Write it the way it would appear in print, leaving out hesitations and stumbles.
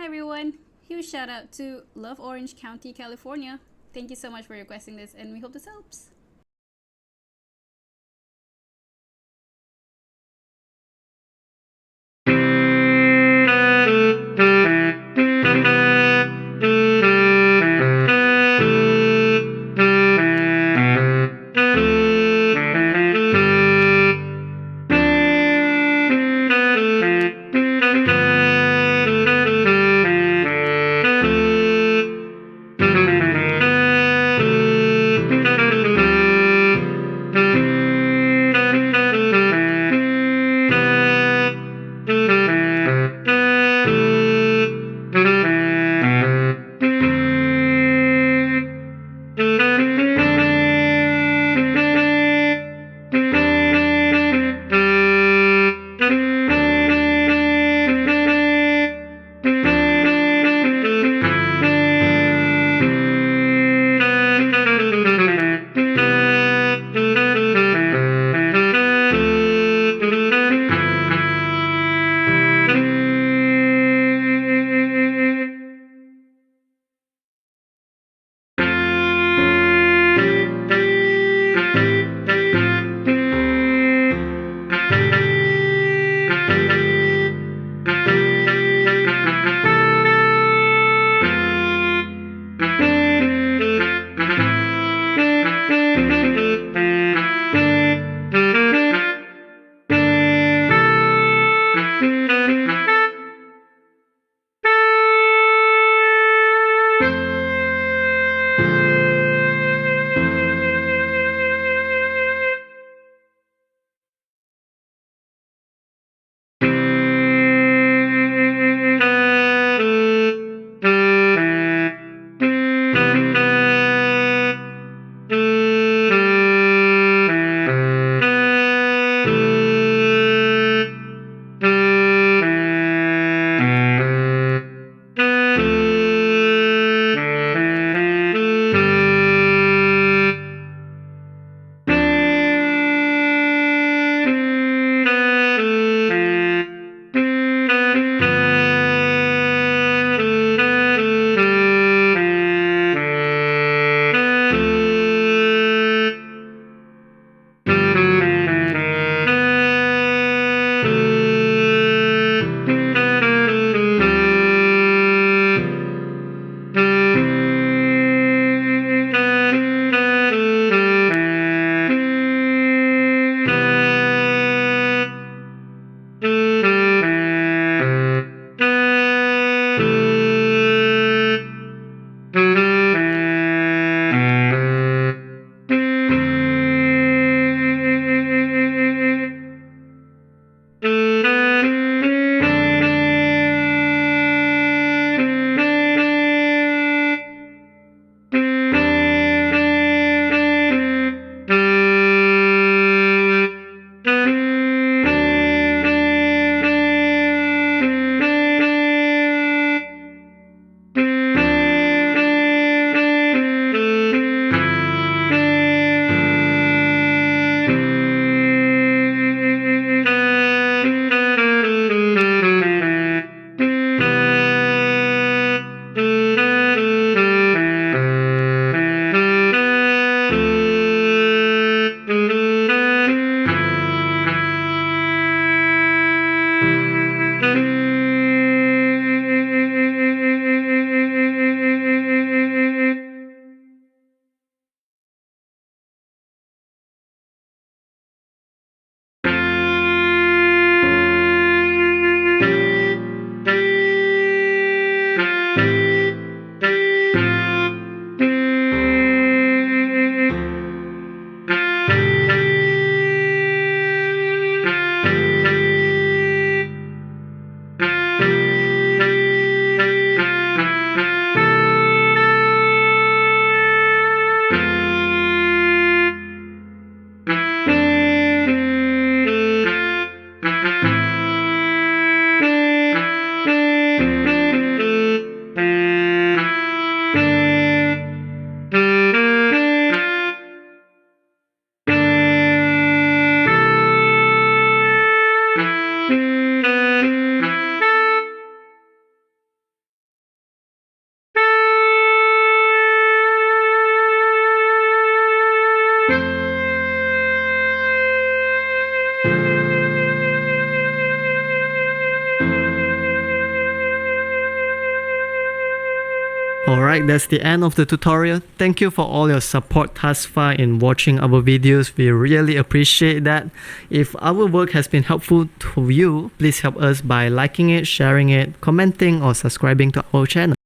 Hi everyone! Huge shout out to Love Orange County, California. Thank you so much for requesting this, and we hope this helps. Alright, that's the end of the tutorial. Thank you for all your support thus far in watching our videos. We really appreciate that. If our work has been helpful to you, please help us by liking it, sharing it, commenting, or subscribing to our channel.